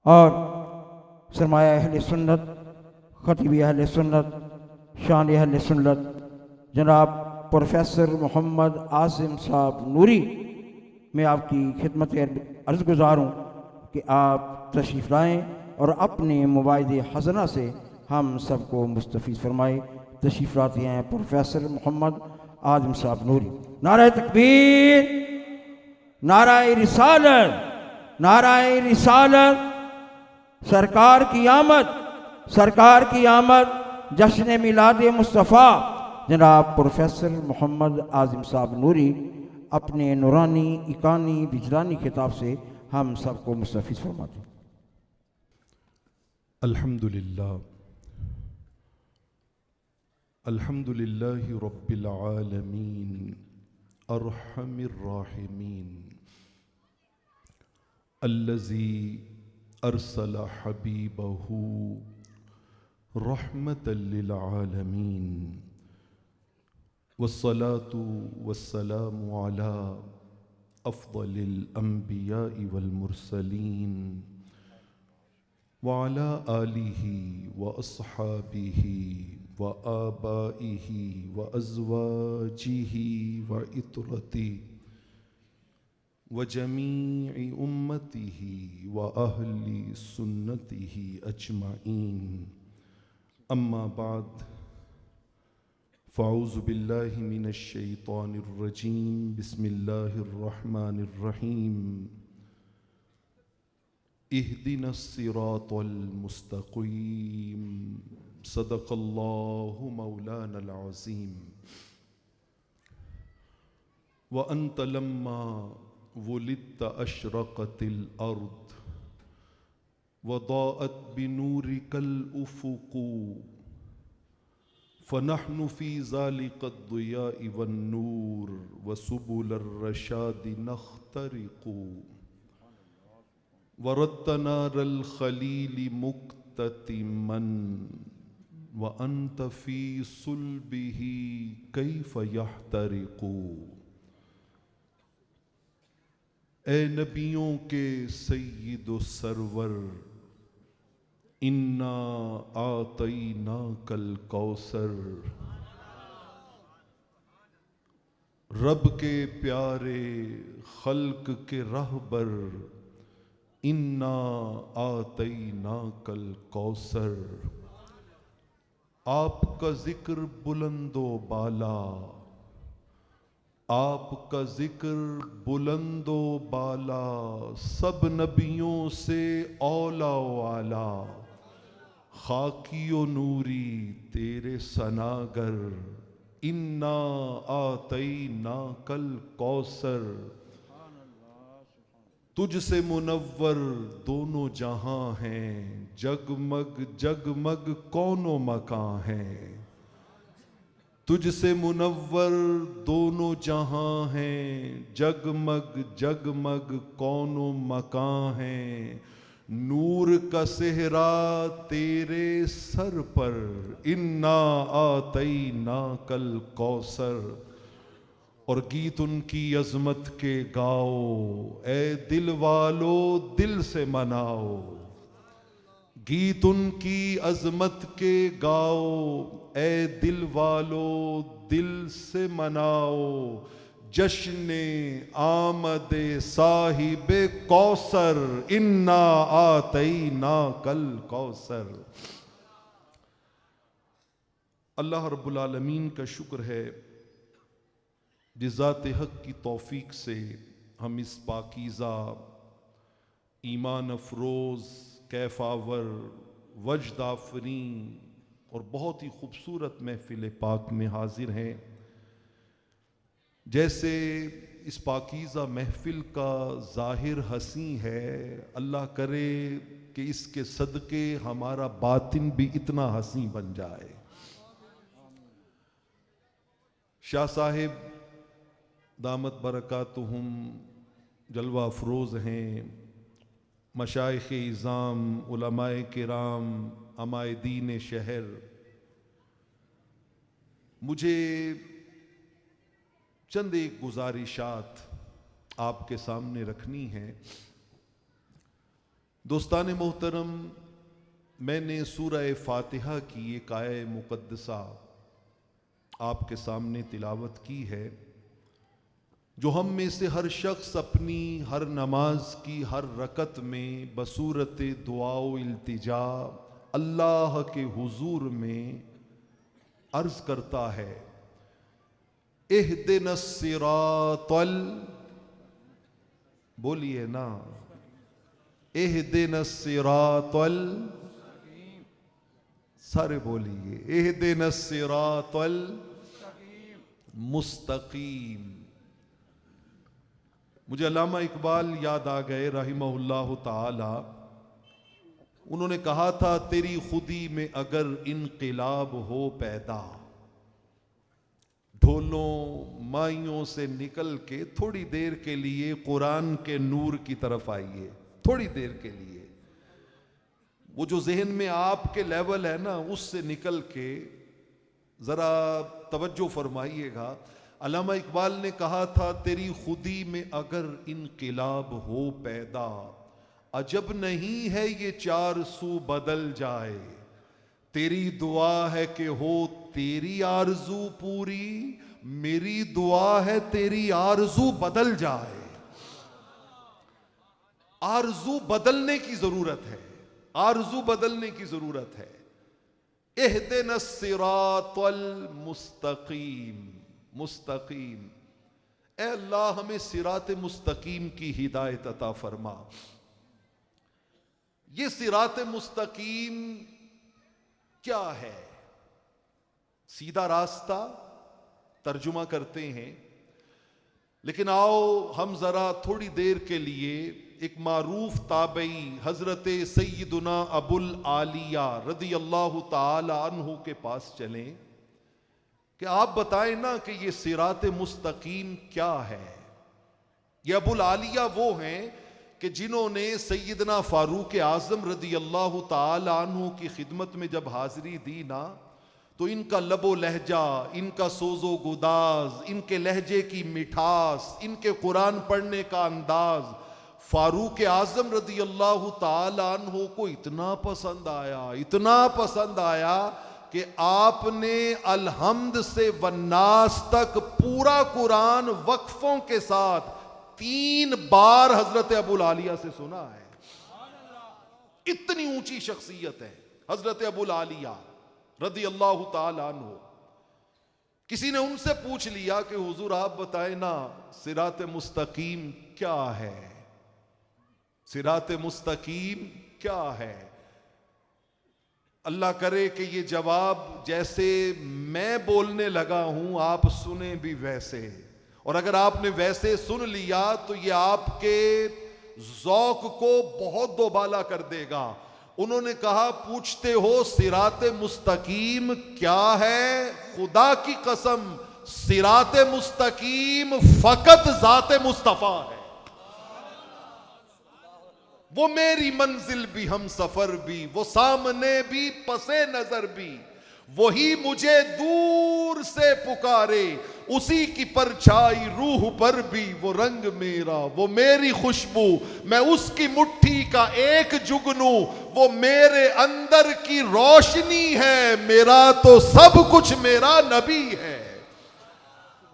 और सरमाया अहले सुन्नत, खतीब अहले सुन्नत, शान अहले सुन्नत जनाब प्रोफेसर मोहम्मद आसिम साहब नूरी, मैं आपकी खिदमत अर्ज़ गुज़ार हूँ कि आप तशरीफ़ लाएँ और अपने मुबाइद हज़ना से हम सबको मुस्तफ़ीज़ फरमाए। तशरीफ़ लाते हैं प्रोफेसर मोहम्मद आसिम साहब नूरी। नारा तकबीर, नारा रिसालत, नारा रिसालत। सरकार की आमद, सरकार की आमद, जश्न मिलाद मुस्तफ़ा जनाब प्रोफेसर मोहम्मद आसिम साहब नूरी अपने नूरानी इकानी विजदानी खिताब से हम सबको मुस्तफ़ीज़ फरमाते हैं। अल्हम्दुलिल्लाह, अल्हम्दुलिल्लाहि रब्बिल आलमीन अर्हमिर राहिमीन अल्लज़ी अरसल हबीबहू रहमतल लिल आलमीन वस्सलातु वस्सलामु अला अफ़ज़लिल अंबियाइ वल मुरसलीन व अला आलिही व अस्हाबिही व आबाइही व अज़वाजिही व इतरती व जमीइ उम्मतिही व अहली सुन्नतिही अजमाइन। अम्मा बाद, फ़अऊज़ु बिल्लाहि मिनश शैतानिर रजीम। बिस्मिल्लाहिर रहमानिर रहीम। इहदिनस सिरातल मुस्तक़ीम। सदक़ल्लाहु मौलानल अज़ीम। व अंत लम्मा वुलिदत अशरक़तिल अर्द व दाअत बिनूरिकल उफ़ुक़ु फ़नहनु फ़ी ज़ालिक़द दुयाइ वन्नूर व सुबुलर रशादि नख्तरिक़ु वरत्तनारल खलीली मुक्ततिमन व अंत फ़ी सुल्बिही कैफ़ यहतरिक़ु। ए नबियों के सय्यिदो सरवर, इन्ना आतईना कल कौसर। रब के प्यारे खल्क के रहबर, इन्ना आतईना कल कौसर। आपका जिक्र बुलंदो बाला, आपका जिक्र बुलंदो बाला, सब नबियों से औला वाला। खाकियो नूरी तेरे सनागर, इन्ना आतईना कल कौसर। तुझसे मुनव्वर दोनों जहां हैं, जगमग जगमग कौनो मकां हैं। तुझसे मुनव्वर दोनों जहां हैं, जगमग जगमग कौनो मकां हैं। नूर का सेहरा तेरे सर पर, इन्ना आतईना कल कौसर। और गीत उनकी अजमत के गाओ, ए दिल वालो दिल से मनाओ। गीत उनकी अजमत के गाओ, ए दिल वालो दिल से मनाओ। जश्न आमदे साहिबे कौसर, इन्ना आतईना कल कौसर। अल्लाह रब्बुल आलमीन का शुक्र है जिज़ात हक की तौफीक से हम इस पाकीज़ा ईमान अफरोज़ कैफ़ावर वजद आफरीन और बहुत ही खूबसूरत महफिल पाक में हाजिर हैं। जैसे इस पाकीज़ा महफिल का ज़ाहिर हसी है, अल्लाह करे कि इसके सदक़े हमारा बातिन भी इतना हसी बन जाए। शाह साहिब दामत बरकातुहुम जलवा अफरोज़ हैं। मशाइख़ इज़ाम, उलमाए किराम, अमायदीन शहर, मुझे चंद एक गुजारिशात आपके सामने रखनी है। दोस्तान मोहतरम, मैंने सूरह फातिहा की एक आय मुक़द्दसा आपके सामने तिलावत की है, जो हम में से हर शख्स अपनी हर नमाज की हर रकत में बसूरत दुआ इल्तिजा अल्लाह के हुजूर में अर्ज करता है, इहदिनस सिरातल, बोलिए ना, इहदिनस सिरातल, सारे बोलिए, इहदिनस सिरातल मुस्तकीम। मुझे अल्लामा इकबाल याद आ गए रहिमहुल्लाह ताला। उन्होंने कहा था, तेरी खुदी में अगर इनकिलाब हो पैदा, ढोलों माइयों से निकल के थोड़ी देर के लिए कुरान के नूर की तरफ आइए, थोड़ी देर के लिए। वो जो जहन में आपके लेवल है ना, उससे निकल के जरा तवज्जो फरमाइएगा। अल्लामा इकबाल ने कहा था, तेरी खुदी में अगर इनकिलाब हो पैदा, अजब नहीं है ये चार सू बदल जाए। तेरी दुआ है कि हो तेरी आरजू पूरी, मेरी दुआ है तेरी आरजू बदल जाए। आरजू बदलने की जरूरत है, आरजू बदलने की जरूरत है। इहदिनस सिरातल मुस्तकीम, मुस्तकीम। ए अल्लाह, हमें सिरात मुस्तकीम की हिदायत अता फरमा। ये सिरात मुस्तकीम क्या है? सीधा रास्ता तर्जुमा करते हैं, लेकिन आओ हम जरा थोड़ी देर के लिए एक मारूफ ताबई हजरत सैयदुना अबुल आलिया रदी अल्लाह ताला अन्हु के पास चलें कि आप बताएं ना कि ये सिरात मुस्तकीम क्या है। ये अबुल आलिया वो हैं कि जिन्होंने सैयदना फारूक आजम रदी अल्लाह ताला अन्हु की खिदमत में जब हाजिरी दी ना, तो इनका लबो लहजा, इनका सोजो गुदाज, इनके लहजे की मिठास, इनके कुरान पढ़ने का अंदाज फारूक आजम रदी अल्लाह ताला अन्हु को इतना पसंद आया, इतना पसंद आया कि आपने अलहम्द से वन्नास तक पूरा कुरान वक्फों के साथ 3 बार हजरत अबुल आलिया से सुना है। इतनी ऊंची शख्सियत है हजरत अबुल आलिया रदी अल्लाह ताला अन्हु। किसी ने उनसे पूछ लिया कि हुजूर आप बताएं ना, सिरात मुस्तकीम क्या है? सिरात मुस्तकीम क्या है? अल्लाह करे कि ये जवाब जैसे मैं बोलने लगा हूं आप सुने भी वैसे, और अगर आपने वैसे सुन लिया तो ये आपके ज़ौक को बहुत दोबाला कर देगा। उन्होंने कहा, पूछते हो सिरात मुस्तकीम क्या है? खुदा की कसम, सिरात मुस्तकीम फकत ज़ात मुस्तफ़ा है। वो मेरी मंजिल भी, हम सफर भी, वो सामने भी, पसे नजर भी, वही मुझे दूर से पुकारे, उसी की परछाई रूह पर भी, वो रंग मेरा, वो मेरी खुशबू, मैं उसकी मुट्ठी का एक जुगनू, वो मेरे अंदर की रोशनी है, मेरा तो सब कुछ मेरा नबी है।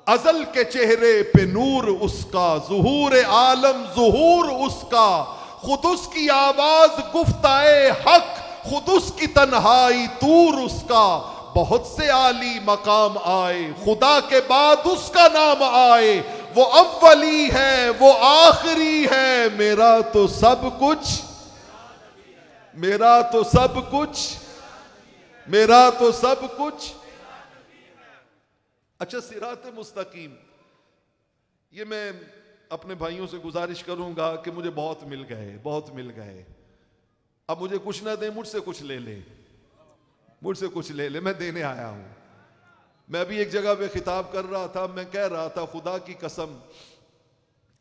अजल के चेहरे पे नूर उसका, ज़ुहूर आलम ज़ुहूर उसका, खुद उसकी आवाज गुफ्ताए हक, खुद उसकी तन्हाई तूर उसका। बहुत से आली मकाम आए, खुदा के बाद उसका नाम आए, वो अव्वली है, वो आखिरी है, मेरा तो सब कुछ, मेरा तो सब कुछ, मेरा तो सब कुछ। अच्छा, सिरात मुस्तकीम, ये मैं अपने भाइयों से गुजारिश करूंगा कि मुझे बहुत मिल गए, बहुत मिल गए। अब मुझे कुछ ना दे, मुझसे कुछ ले ले, मुझसे कुछ ले ले, मैं देने आया हूं। मैं अभी एक जगह पे खिताब कर रहा था, मैं कह रहा था, खुदा की कसम,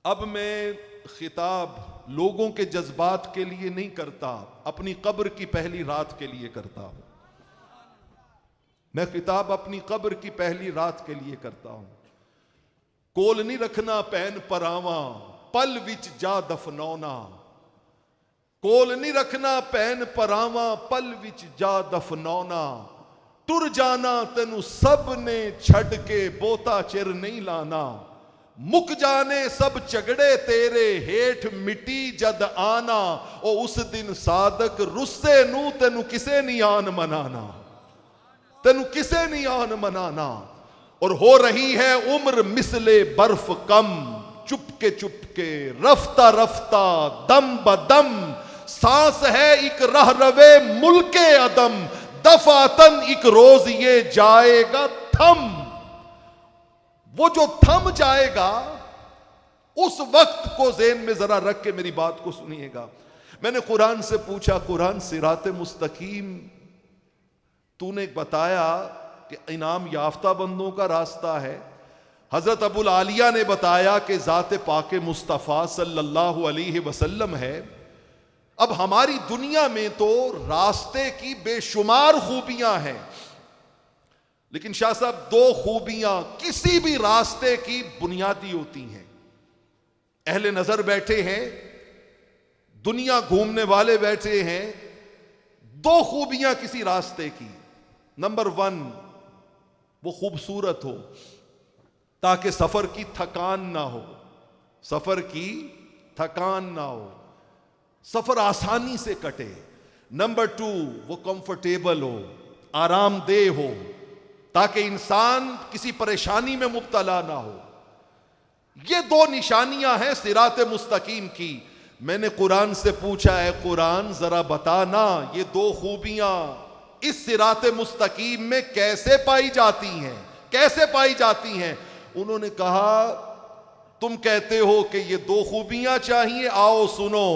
अब मैं खिताब लोगों के जज्बात के लिए नहीं करता, अपनी कब्र की पहली रात के लिए करता हूं। मैं खिताब अपनी कब्र की पहली रात के लिए करता हूं। कोल नहीं रखना पैन परावा, पल विच जा दफनौना, कोल नहीं रखना पैन परावा पल विच जा दफनौना, टुर जाना तेनू सब ने छड़ के बोता चिर नहीं लाना, मुक जाने सब झगड़े तेरे हेठ मिट्टी जद आना, ओ उस दिन सादक रुस्से नू तेनू किसे नहीं आन मनाना, तेनू किसे नहीं आन मनाना। और हो रही है उम्र मिसले बर्फ कम, चुपके रफ्ता रफ्ता दम बदम, सांस है एक रह रवे मुल्के अदम, दफातन एक रोज ये जाएगा थम। वो जो थम जाएगा उस वक्त को ज़हन में जरा रख के मेरी बात को सुनिएगा। मैंने कुरान से पूछा, कुरान सिराते मुस्तकीम तूने बताया कि इनाम याफ्ता बंदों का रास्ता है। हजरत अबुल आलिया ने बताया कि ज़ात पाके मुस्तफ़ा सल्लल्लाहु अलैहि वसल्लम है। अब हमारी दुनिया में तो रास्ते की बेशुमार खूबियां हैं, लेकिन शाह साहब दो खूबियां किसी भी रास्ते की बुनियादी होती हैं। अहले नजर बैठे हैं, दुनिया घूमने वाले बैठे हैं, दो खूबियां किसी रास्ते की। नंबर 1, वो खूबसूरत हो ताकि सफर की थकान ना हो, सफर की थकान ना हो, सफर आसानी से कटे। नंबर 2, वो कंफर्टेबल हो, आरामदेह हो, ताकि इंसान किसी परेशानी में मुब्तला ना हो। ये दो निशानियां हैं सिरात मुस्तकीम की। मैंने कुरान से पूछा है, कुरान जरा बताना ये दो खूबियां इस सिरात मुस्तकीम में कैसे पाई जाती हैं, कैसे पाई जाती हैं। उन्होंने कहा तुम कहते हो कि ये दो खूबियां चाहिए, आओ सुनो।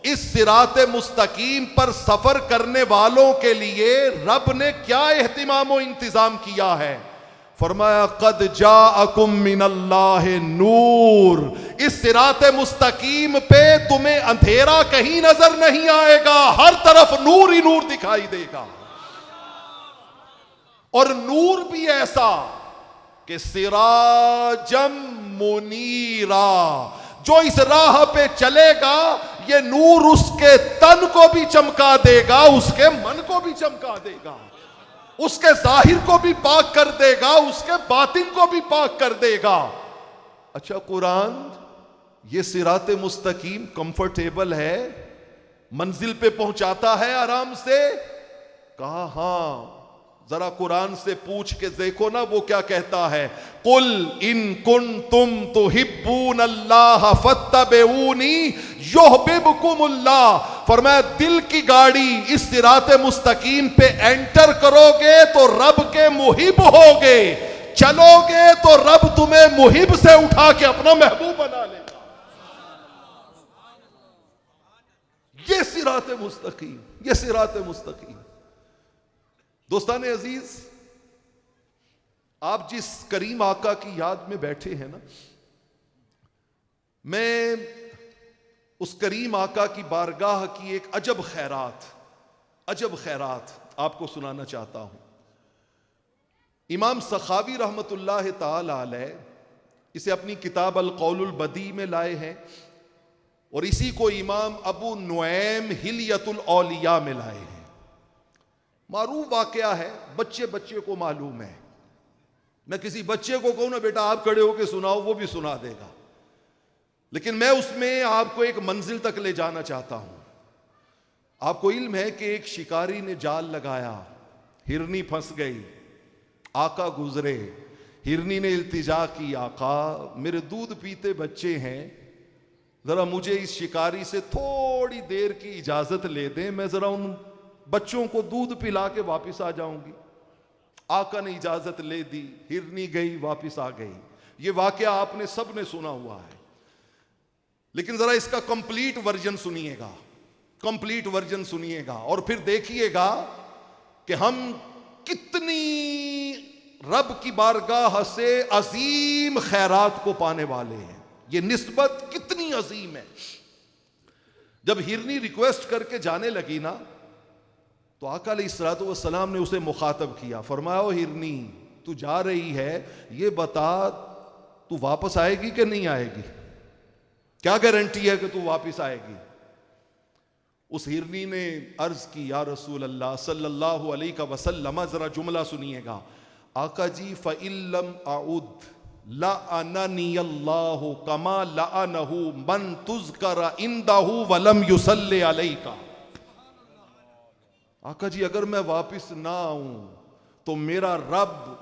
इस सिरात मुस्तकीम पर सफर करने वालों के लिए रब ने क्या एहतिमाम व इंतजाम किया है। फरमाया कद जाअकुम मिनल्लाह नूर, इस सिरात मुस्तकीम पे तुम्हें अंधेरा कहीं नजर नहीं आएगा, हर तरफ नूर ही नूर दिखाई देगा। और नूर भी ऐसा कि सिराजम मुनीरा, जो इस राह पे चलेगा ये नूर उसके तन को भी चमका देगा, उसके मन को भी चमका देगा, उसके जाहिर को भी पाक कर देगा, उसके बातिन को भी पाक कर देगा। अच्छा, कुरान ये सिराते मुस्तकीम कंफर्टेबल है, मंजिल पे पहुंचाता है आराम से? कहा हां। जरा कुरान से पूछ के देखो ना वो क्या कहता है। कुल इन कुंतुम तुहिब्बूनल्लाह फत्तबिऊनी युहबिबकुमुल्लाह। फरमाया दिल की गाड़ी इस सिराते मुस्तकीम पे एंटर करोगे तो रब के मुहिब होगे, चलोगे तो रब तुम्हें मुहिब से उठा के अपना महबूब बना लेगा। ये सिराते मुस्तकीम, ये सिराते मुस्तकीम। दोस्तान अजीज, आप जिस करीम आका की याद में बैठे हैं ना, मैं उस करीम आका की बारगाह की एक अजब खैरात आपको सुनाना चाहता हूं। इमाम सखावी रहमतुल्लाह ताला अलैह इसे अपनी किताब अल कौलुल बदी में लाए हैं, और इसी को इमाम अबू नुऐम हिलियतुल औलिया में लाए हैं। मारूफ वाकया है, बच्चे बच्चे को मालूम है। मैं किसी बच्चे को कहूं ना बेटा आप खड़े होकर सुनाओ, वो भी सुना देगा, लेकिन मैं उसमें आपको एक मंजिल तक ले जाना चाहता हूं। आपको इल्म है कि एक शिकारी ने जाल लगाया, हिरनी फंस गई, आका गुजरे, हिरनी ने इल्तिजा की, आका मेरे दूध पीते बच्चे हैं, जरा मुझे इस शिकारी से थोड़ी देर की इजाजत ले दें, मैं जरा उन बच्चों को दूध पिला के वापिस आ जाऊंगी। आका ने इजाजत ले दी, हिरनी गई, वापिस आ गई। ये वाकया आपने सबने सुना हुआ है, लेकिन जरा इसका कंप्लीट वर्जन सुनिएगा, कंप्लीट वर्जन सुनिएगा, और फिर देखिएगा कि हम कितनी रब की बारगाह से अजीम खैरात को पाने वाले हैं। ये निस्बत कितनी अजीम है। जब हिरनी रिक्वेस्ट करके जाने लगी ना, तो आका अलैहिस्सलातु वस्सलाम ने उसे मुखातब किया, फरमाया ओ हिरनी तू जा रही है, ये बता तू वापस आएगी कि नहीं आएगी? क्या गारंटी है कि तू वापस आएगी? उस हिरनी ने अर्ज की, या रसूल अल्लाह सल्लल्लाहु अलैहि वसल्लम, जरा जुमला सुनिएगा, आका जी, फ़इल्लम आउद लअननी अल्लाहु कमा लअनहु मन तुज़कर इंदहु वलम युसल्ली अलैका। आका जी, अगर मैं वापिस ना आऊं तो मेरा रब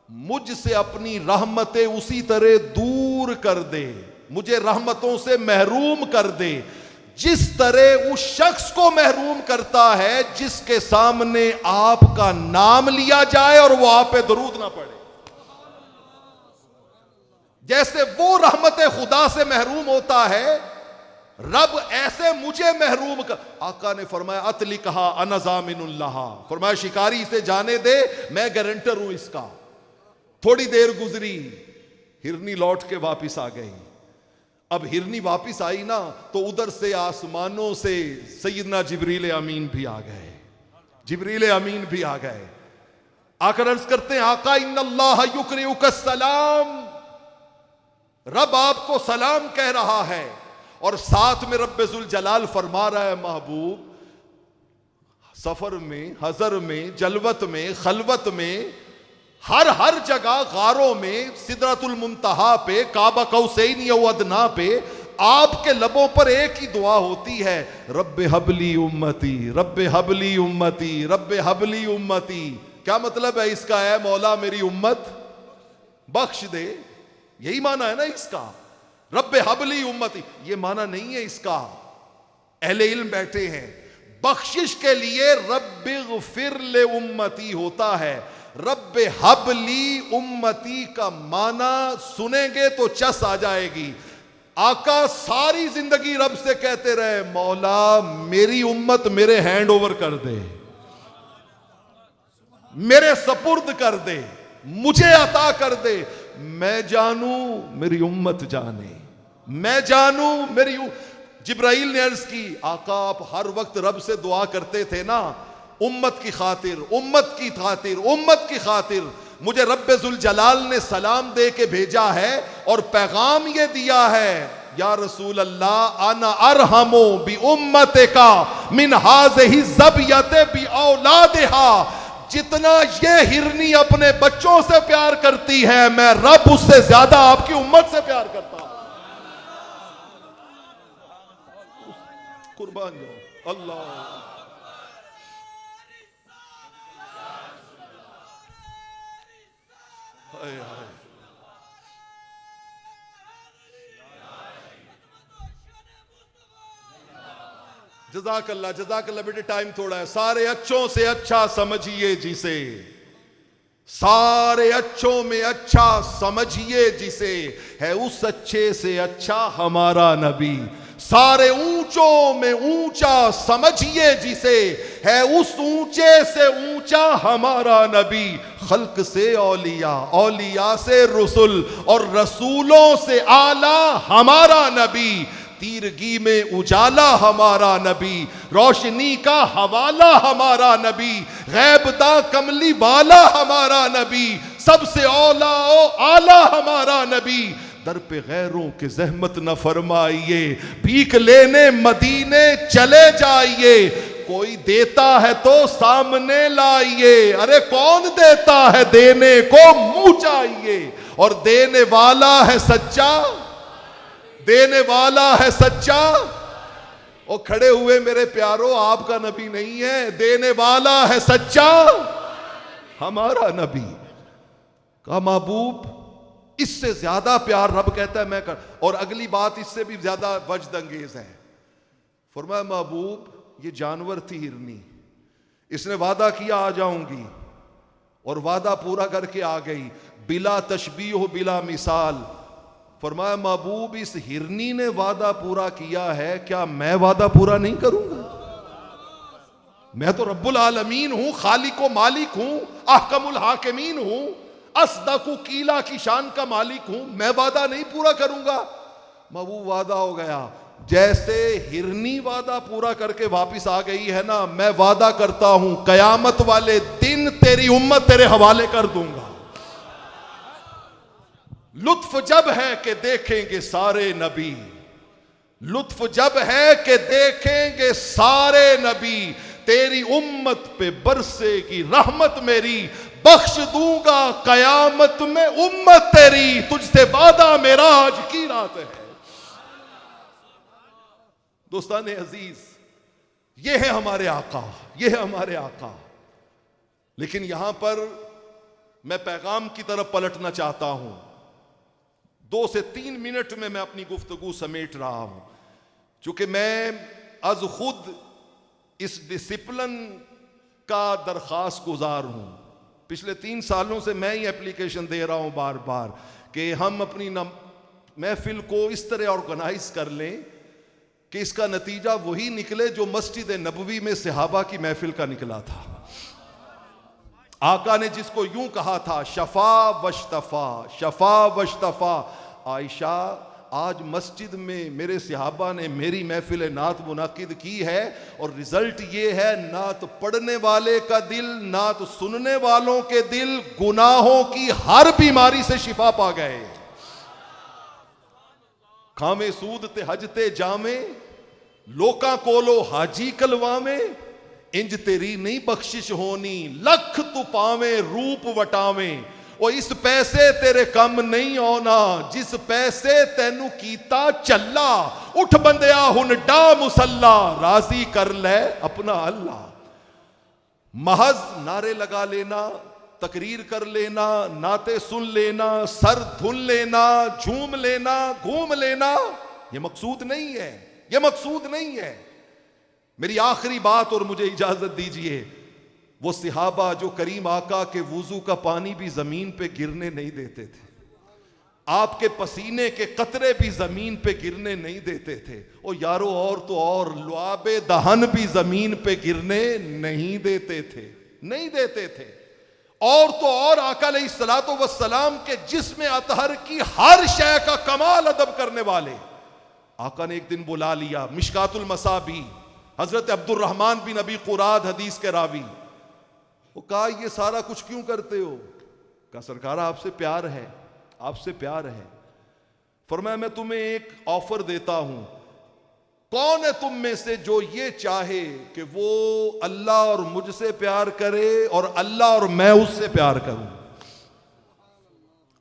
मुझसे अपनी रहमतें उसी तरह दूर कर दे, मुझे रहमतों से महरूम कर दे, जिस तरह उस शख्स को महरूम करता है जिसके सामने आपका नाम लिया जाए और वो आप पे दरूद ना पड़े। जैसे वो रहमत खुदा से महरूम होता है, रब ऐसे मुझे महरूम कर। आका ने फरमाया, अतली कहा अनजामिनुल्लाह, फरमाया शिकारी से जाने दे, मैं गारंटर हूं इसका। थोड़ी देर गुजरी, हिरनी लौट के वापिस आ गई। अब हिरनी वापिस आई ना तो उधर से आसमानों से सैयदना जिब्रील अमीन भी आ गए, जिब्रील अमीन भी आ गए। आकर अर्ज करते हैं, आका इन्नल्लाह युकरिउका सलाम, रब आपको सलाम कह रहा है। और साथ में रब्बे जुल जलाल फरमा रहा है, महबूब सफर में, हजर में, जलवत में, खलवत में, हर जगह, गारों में, सिदरतुल मुंतहा पे, काबा कौसैन या अदना पे, आपके लबों पर एक ही दुआ होती है, रब्बे हबली उम्मती, रब्बे हबली उम्मती, रब्बे हबली उम्मती। क्या मतलब है इसका? है मौला मेरी उम्मत बख्श दे, यही माना है ना इसका, रब्बे हबली उम्मती। ये माना नहीं है इसका, अहले इल्म बैठे हैं। बख्शिश के लिए रब्बे ग़फिर ले उम्मती होता है, रब्बे हबली उम्मती का माना सुनेंगे तो चस आ जाएगी। आका सारी जिंदगी रब से कहते रहे, मौला मेरी उम्मत मेरे हैंड ओवर कर दे, मेरे सपुर्द कर दे, मुझे अता कर दे। मैं जानू मेरी उम्मत जाने, मैं जानू मेरी जिब्राइल ने अर्ज की, आका आप हर वक्त रब से दुआ करते थे ना, उम्मत की खातिर, उम्मत की खातिर, उम्मत की खातिर। मुझे रब्बे जुल जलाल ने सलाम दे के भेजा है और पैगाम ये दिया है, या रसूल अल्लाह अना अरहमो बि उम्मतिका मिन हाज़िही ज़बियते बि औलादिहा। जितना ये हिरनी अपने बच्चों से प्यार करती है, मैं रब उससे ज्यादा आपकी उम्मत से प्यार करता हूं। कुर्बान जाओ अल्लाह। हाय हाय, जज़ाकल्लाह जज़ाकल्लाह। बेटे टाइम थोड़ा है, सारे अच्छों से अच्छा समझिए जिसे, सारे अच्छों में अच्छा समझिए जिसे, है उस अच्छे से अच्छा हमारा नबी। सारे ऊंचों में ऊंचा समझिए जिसे, है उस ऊंचे से ऊंचा हमारा नबी। खल्क से औलिया, औलिया से रसूल, और रसूलों से आला हमारा नबी। तीरगी में उजाला हमारा नबी, रोशनी का हवाला हमारा नबी, गैबदा कमली वाला हमारा नबी, सबसे औला ओ आला हमारा नबी। दर पे गैरों के जहमत न फरमाइए, भीख लेने मदीने चले जाइए। कोई देता है तो सामने लाइए, अरे कौन देता है देने को मुंह चाहिए। और देने वाला है सच्चा, देने वाला है सच्चा। और खड़े हुए मेरे प्यारो, आपका नबी नहीं है, देने वाला है सच्चा हमारा नबी। का महबूब, इससे ज्यादा प्यार रब कहता है मैं कर। और अगली बात इससे भी ज्यादा वजद अंगेज है। फरमाया महबूब, ये जानवर थी हिरनी, इसने वादा किया आ जाऊंगी, और वादा पूरा करके आ गई, बिला तशबीह बिला मिसाल। फरमाया महबूब, इस हिरनी ने वादा पूरा किया है, क्या मैं वादा पूरा नहीं करूंगा? मैं तो रब्बुल आलमीन हूं, खालिक व मालिक हूं, अहकमुल हाकिमीन हूं, असदकु कीला की शान का मालिक हूं, मैं वादा नहीं पूरा करूंगा? महबूब वादा हो गया। जैसे हिरनी वादा पूरा करके वापिस आ गई है ना, मैं वादा करता हूं कयामत वाले दिन तेरी उम्मत तेरे हवाले कर दूंगा। लुत्फ जब है कि देखेंगे सारे नबी, लुत्फ जब है कि देखेंगे सारे नबी, तेरी उम्मत पे बरसेगी रहमत मेरी, बख्श दूंगा कयामत में उम्मत तेरी, तुझसे वादा मेरा आज की रात है। दोस्ताने अजीज, ये है हमारे आका, ये है हमारे आका। लेकिन यहां पर मैं पैगाम की तरफ पलटना चाहता हूं। 2 से 3 मिनट में मैं अपनी गुफ्तगू समेट रहा हूं, चूंकि मैं आज खुद इस डिसिप्लिन का दरख्वास्त गुजार हूं। पिछले 3 सालों से मैं ही एप्लीकेशन दे रहा हूं बार बार कि हम अपनी महफिल को इस तरह ऑर्गेनाइज कर लें कि इसका नतीजा वही निकले जो मस्जिद नबवी में सहाबा की महफिल का निकला था। आका ने जिसको यूं कहा था, शफा वश्तफा, शफा वश्तफा। आयशा, आज मस्जिद में मेरे सहाबा ने मेरी महफिल नात मुनाकिद की है और रिजल्ट ये है, नात पढ़ने वाले का दिल, नात सुनने वालों के दिल गुनाहों की हर बीमारी से शिफा पा गए। खामे सूद ते हज ते जामे, लोका कोलो हाजी कलवावे, इंज तेरी नहीं बख्शिश होनी, लख तू पावे रूप वटावे। और इस पैसे तेरे कम नहीं होना, जिस पैसे तेनू कीता चला, उठ बंदिया हुन डा मुसल्ला, राजी कर ले अपना अल्लाह। महज नारे लगा लेना, तकरीर कर लेना, नाते सुन लेना, सर धुन लेना, झूम लेना, घूम लेना, ये मकसूद नहीं है, ये मकसूद नहीं है। मेरी आखिरी बात और मुझे इजाजत दीजिए, वो सहाबा जो करीम आका के वुजू का पानी भी जमीन पे गिरने नहीं देते थे, आपके पसीने के कतरे भी जमीन पे गिरने नहीं देते थे। ओ यारो, और तो और लुआबे दहन भी जमीन पे गिरने नहीं देते थे, नहीं देते थे। और तो और आका अलैहिस्सलातो वस्सलाम के जिस्म अतहर की हर शय का कमाल अदब करने वाले आका ने एक दिन बुला लिया। मिशकातुल मसाबी, हजरत अब्दुर्रहमान बिन अबी कुराद हदीस के रावी। वो कहा, ये सारा कुछ क्यों करते हो? कहा, सरकार आपसे प्यार है, आपसे प्यार है। फरमाया, मैं तुम्हें एक ऑफर देता हूं, कौन है तुम में से जो ये चाहे कि वो अल्लाह और मुझसे प्यार करे और अल्लाह और मैं उससे प्यार करूं,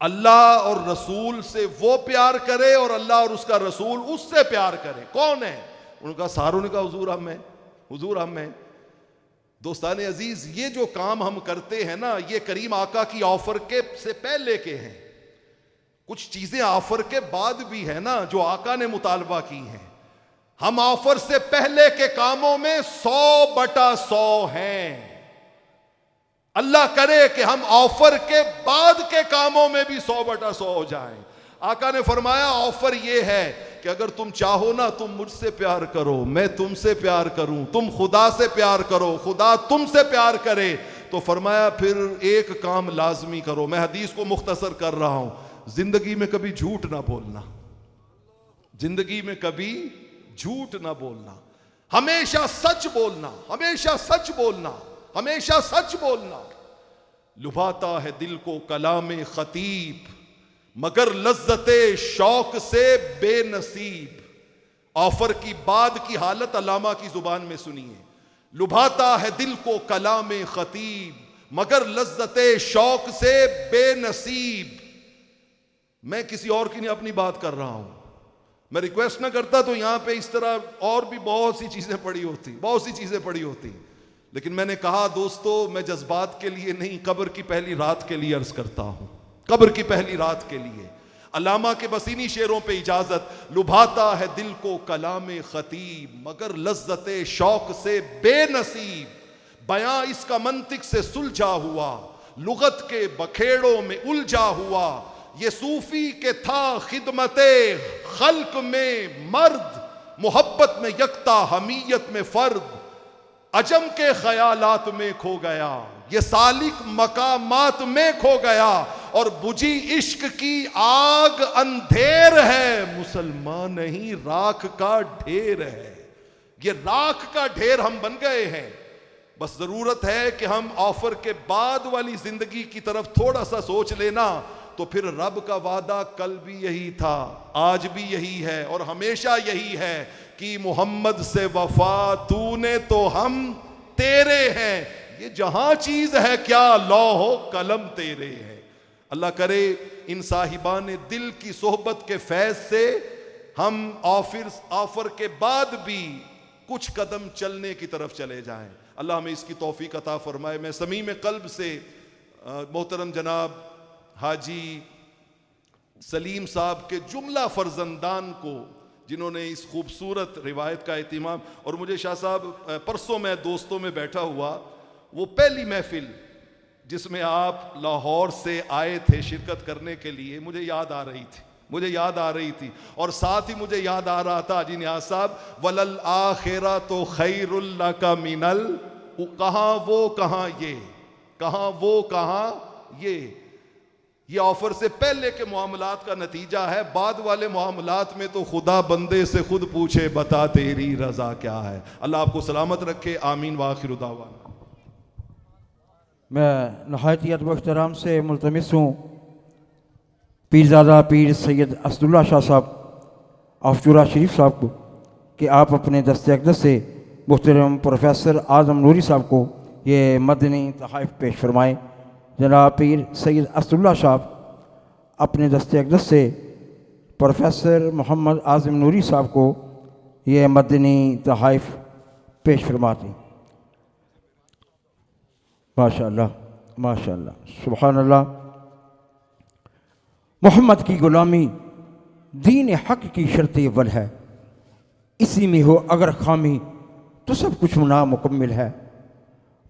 अल्लाह और रसूल से वो प्यार करे और अल्लाह और उसका रसूल उससे प्यार करे? कौन है? उनका सारों ने कहा, हुजूर हम हैं, हुजूर हम हैं। दोस्ताने अजीज, ये जो काम हम करते हैं ना, ये करीम आका की ऑफर के से पहले के हैं। कुछ चीजें ऑफर के बाद भी है ना जो आका ने मुतालबा की हैं। हम ऑफर से पहले के कामों में 100/100 हैं। अल्लाह करे कि हम ऑफर के बाद के कामों में भी 100/100 हो जाएं। आका ने फरमाया, ऑफर ये है कि अगर तुम चाहो ना, तुम मुझसे प्यार करो, मैं तुमसे प्यार करूं, तुम खुदा से प्यार करो, खुदा तुमसे प्यार करे, तो फरमाया फिर एक काम लाजमी करो। मैं हदीस को मुख्तसर कर रहा हूं, जिंदगी में कभी झूठ ना बोलना, जिंदगी में कभी झूठ ना बोलना, हमेशा सच बोलना, हमेशा सच बोलना, हमेशा सच बोलना। लुभाता है दिल को कलामे खतीब, मगर लज्जते शौक से बेनसीब। ऑफर की बाद की हालत अलामा की जुबान में सुनिए। लुभाता है दिल को कलामे खतीब, मगर लज्जते शौक से बेनसीब। मैं किसी और की नहीं अपनी बात कर रहा हूं, मैं रिक्वेस्ट ना करता तो यहां पे इस तरह और भी बहुत सी चीजें पड़ी होती, बहुत सी चीजें पड़ी होती। लेकिन मैंने कहा दोस्तों, मैं जज्बात के लिए नहीं, कब्र की पहली रात के लिए अर्ज करता हूं, कब्र की पहली रात के लिए। अल्लामा के बस इन्हीं शेरों पे इजाजत, लुभाता है दिल को कलामे खतीब, मगर लज्जते शौक से बेनसीब। बयां इसका मंतिक से सुलझा हुआ, लुगत के बखेड़ों में उलझा हुआ। ये सूफी के था खिदमते खल्क में मर्द, मोहब्बत में यकता हमीयत में फर्द। अजम के ख्यालात में खो गया, ये सालिक मकामात में खो गया। और बुझी इश्क की आग अंधेर है, मुसलमान नहीं राख का ढेर है। ये राख का ढेर हम बन गए हैं। बस जरूरत है कि हम ऑफर के बाद वाली जिंदगी की तरफ थोड़ा सा सोच लेना, तो फिर रब का वादा कल भी यही था, आज भी यही है और हमेशा यही है कि मोहम्मद से वफा तूने तो हम तेरे हैं। ये जहां चीज है क्या लौह कलम तेरे है। अल्लाह करे इन साहिबान दिल की सोहबत के फैज से हम ऑफर के बाद भी कुछ कदम चलने की तरफ चले जाएं। अल्लाह हमें इसकी तौफीक अता फरमाए। मैं समीम कल्ब से मोहतरम जनाब हाजी सलीम साहब के जुमला फर्जंदान को, जिन्होंने इस खूबसूरत रिवायत का एहतिमाम, और मुझे शाह साहब परसों मैं दोस्तों में बैठा हुआ, वो पहली महफिल जिसमें आप लाहौर से आए थे शिरकत करने के लिए, मुझे याद आ रही थी और साथ ही मुझे याद आ रहा था जी नियाज़ साहब, वलल आखिरा तो खैरुल लका मिनल, कहाँ वो कहाँ ये, कहाँ वो कहाँ ये ऑफर से पहले के मामलात का नतीजा है। बाद वाले मामलात में तो खुदा बंदे से खुद पूछे बता तेरी रजा क्या है। अल्लाह आपको सलामत रखे, आमीन व आखिर दावाना। मैं नहायत अदब व एहतराम से मुल्तमिस हूँ पीरज़ादा पीर सैयद असदुल्ला शाह साहब आफचूरा शरीफ साहब को कि आप अपने दस्ते अक़दस से मुहतरम प्रोफेसर आज़म नूरी साहब को ये मदनी तहाइफ पेश फरमाएँ। जनाब पीर सैयद असदुल्ला साहब अपने दस्ते अक़दस से प्रोफेसर मोहम्मद आज़म नूरी साहब को ये मदनी तहाइफ पेश फरमाते हैं। माशाअल्लाह माशाअल्लाह सुभान अल्लाह। मोहम्मद की ग़ुलामी दीन हक़ की शर्त अव्वल है, इसी में हो अगर खामी तो सब कुछ नामुकम्मिल है।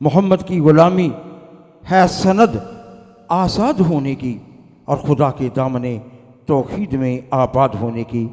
मोहम्मद की ग़ुलामी है सनद आज़ाद होने की और खुदा के दामने तौहीद में आबाद होने की।